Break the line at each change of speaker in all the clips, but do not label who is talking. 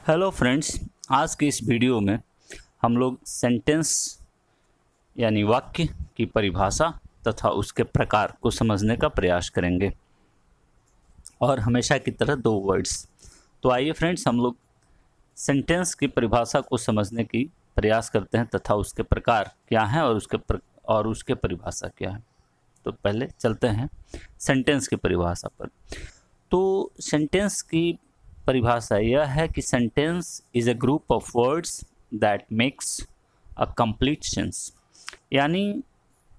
Hello friends, आज की इस वीडियो में हम लोग सेंटेंस यानी वाक्य की परिभाषा तथा उसके प्रकार को समझने का प्रयास करेंगे और हमेशा की तरह दो वर्ड्स। तो आइए फ्रेंड्स, हम लोग सेंटेंस की परिभाषा को समझने की प्रयास करते हैं तथा उसके प्रकार क्या हैं और उसके परिभाषा क्या है। तो पहले चलते हैं सेंटेंस की परिभाषा पर। तो सेंटेंस की परिभाषा यह है कि sentence is a group of words that makes a complete sense. यानी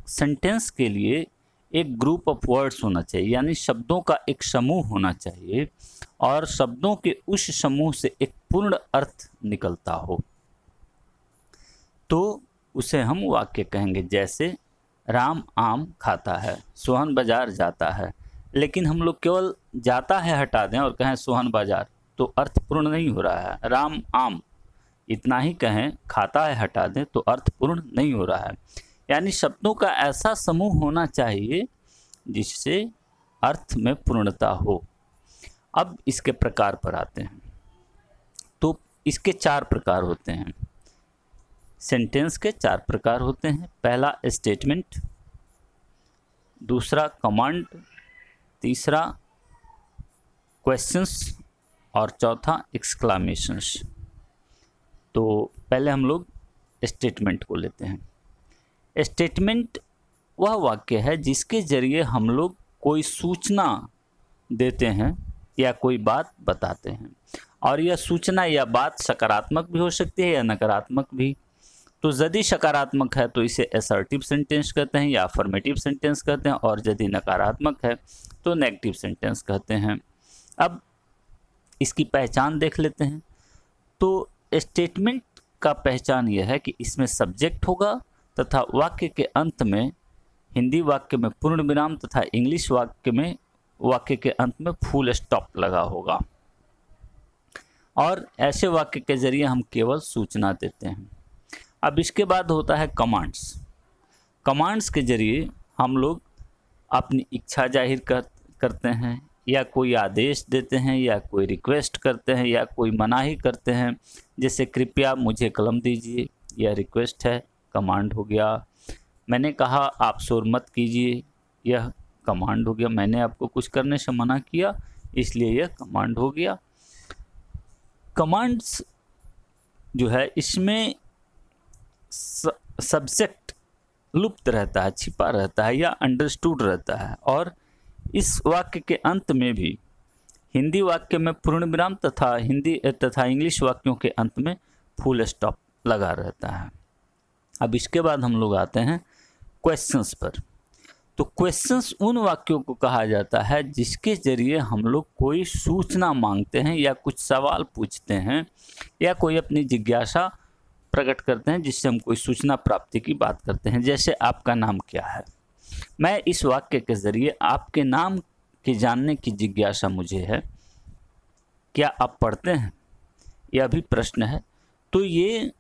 सेंटेंस के लिए एक ग्रुप ऑफ वर्ड्स होना चाहिए, यानी शब्दों का एक समूह होना चाहिए और शब्दों के उस समूह से एक पूर्ण अर्थ निकलता हो, तो उसे हम वाक्य कहेंगे। जैसे राम आम खाता है, सोहन बाजार जाता है। लेकिन हम लोग केवल जाता है हटा दें और कहें सोहन बाजार, तो अर्थ पूर्ण नहीं हो रहा है। राम आम इतना ही कहें, खाता है हटा दें, तो अर्थ पूर्ण नहीं हो रहा है। यानी शब्दों का ऐसा समूह होना चाहिए जिससे अर्थ में पूर्णता हो। अब इसके प्रकार पर आते हैं। तो इसके चार प्रकार होते हैं। सेंटेंस के चार प्रकार होते हैं। पहला स्टेटमेंट, दूसरा कमांड, तीसरा क्वेश्चंस और चौथा एक्सक्लामेशंस। तो पहले हम लोग स्टेटमेंट को लेते हैं। स्टेटमेंट वह वाक्य है जिसके जरिए हम लोग कोई सूचना देते हैं या कोई बात बताते हैं, और यह सूचना या बात सकारात्मक भी हो सकती है या नकारात्मक भी। तो यदि सकारात्मक है तो इसे असर्टिव सेंटेंस कहते हैं या अफर्मेटिव सेंटेंस कहते हैं, और यदि नकारात्मक है तो नेगेटिव सेंटेंस कहते हैं। अब इसकी पहचान देख लेते हैं। तो स्टेटमेंट का पहचान यह है कि इसमें सब्जेक्ट होगा तथा वाक्य के अंत में, हिंदी वाक्य में पूर्ण विराम तथा इंग्लिश वाक्य में वाक्य के अंत में फुल स्टॉप लगा होगा। और ऐसे वाक्य के जरिए हम केवल सूचना देते हैं। अब इसके बाद होता है कमांड्स। कमांड्स के जरिए हम लोग अपनी इच्छा जाहिर करते हैं, या कोई आदेश देते हैं, या कोई रिक्वेस्ट करते हैं, या कोई मनाही करते हैं। जैसे कृपया मुझे कलम दीजिए, यह रिक्वेस्ट है, कमांड हो गया। मैंने कहा आप शोर मत कीजिए, यह कमांड हो गया। मैंने आपको कुछ करने से मना किया, इसलिए यह कमांड हो गया। कमांड्स जो है इसमें सब्जेक्ट लुप्त रहता है, छिपा रहता है या अंडरस्टूड रहता है। और इस वाक्य के अंत में भी हिंदी वाक्य में पूर्ण विराम तथा इंग्लिश वाक्यों के अंत में फुल स्टॉप लगा रहता है। अब इसके बाद हम लोग आते हैं क्वेश्चंस पर। तो क्वेश्चंस उन वाक्यों को कहा जाता है जिसके जरिए हम लोग कोई सूचना मांगते हैं या कुछ सवाल पूछते हैं या कोई अपनी जिज्ञासा प्रकट करते हैं, जिससे हम कोई सूचना प्राप्ति की बात करते हैं। जैसे आपका नाम क्या है, मैं इस वाक्य के जरिए आपके नाम के जानने की जिज्ञासा मुझे है। क्या आप पढ़ते हैं, यह भी प्रश्न है। तो ये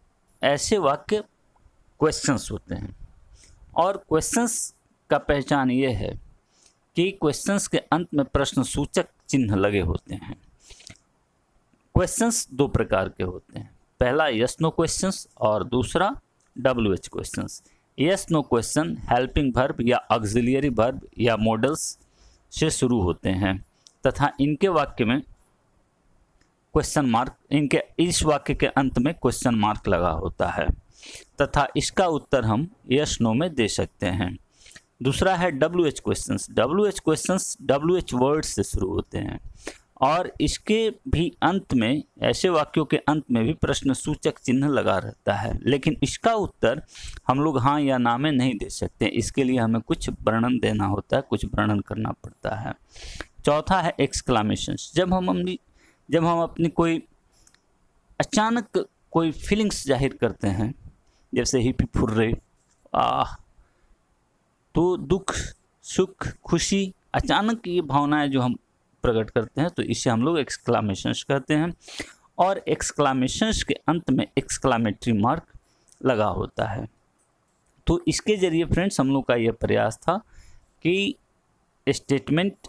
ऐसे वाक्य क्वेश्चंस होते हैं। और क्वेश्चंस का पहचान ये है कि क्वेश्चंस के अंत में प्रश्न सूचक चिन्ह लगे होते हैं। क्वेश्चंस दो प्रकार के होते हैं। पहला यस नो क्वेश्चंस और दूसरा WH questions. Yes no question helping verb या ऑक्सिलियरी वर्ब या मॉडल्स से शुरू होते हैं तथा इनके वाक्य में क्वेश्चन मार्क, इनके इस वाक्य के अंत में क्वेश्चन मार्क लगा होता है तथा इसका उत्तर हम यस नो में दे सकते हैं। दूसरा है WH questions. WH questions WH word से शुरू होते हैं और इसके भी अंत में, ऐसे वाक्यों के अंत में भी प्रश्न सूचक चिन्ह लगा रहता है, लेकिन इसका उत्तर हम लोग हाँ या ना में नहीं दे सकते। इसके लिए हमें कुछ वर्णन देना होता है, कुछ वर्णन करना पड़ता है। चौथा है एक्सक्लामेशंस। जब हम अपनी कोई अचानक कोई फीलिंग्स जाहिर करते हैं, जैसे हिपी फुर्रे, आह, तो दुख, सुख, खुशी, अचानक ये भावनाएं जो हम प्रकट करते हैं, तो इसे हम लोग एक्सक्लामेशंस कहते हैं। और एक्सक्लामेशंस के अंत में एक्सक्लामेटरी मार्क लगा होता है। तो इसके जरिए फ्रेंड्स हम लोग का ये प्रयास था कि स्टेटमेंट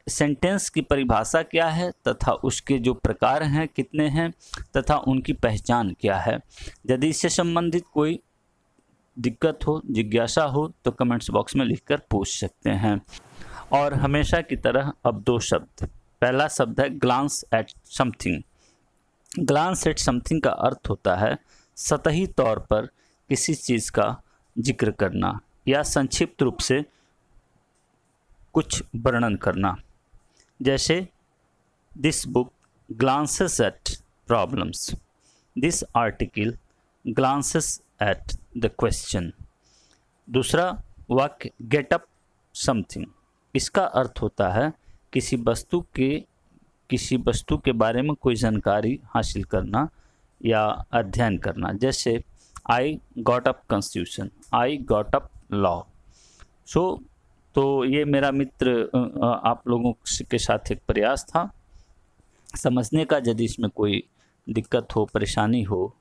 सेंटेंस की परिभाषा क्या है तथा उसके जो प्रकार हैं कितने हैं तथा उनकी पहचान क्या है। यदि इससे संबंधित कोई दिक्कत हो, जिज्ञासा हो तो कमेंट्स बॉक्स में लिखकर पूछ सकते हैं। और हमेशा की तरह अब दो शब्द। पहला शब्द है glance at something. Glance at something का अर्थ होता है सतही तौर पर किसी चीज़ का जिक्र करना या संक्षिप्त रूप से कुछ वर्णन करना। जैसे this book glances at problems, this article glances at the question. दूसरा वाक्य गेट अप समथिंग, इसका अर्थ होता है किसी वस्तु के बारे में कोई जानकारी हासिल करना या अध्ययन करना। जैसे I got up constitution, I got up law. तो ये मेरा मित्र आप लोगों के साथ एक प्रयास था समझने का। यदि इसमें कोई दिक्कत हो, परेशानी हो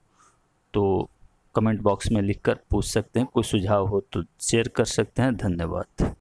तो कमेंट बॉक्स में लिखकर पूछ सकते हैं। कोई सुझाव हो तो शेयर कर सकते हैं। धन्यवाद।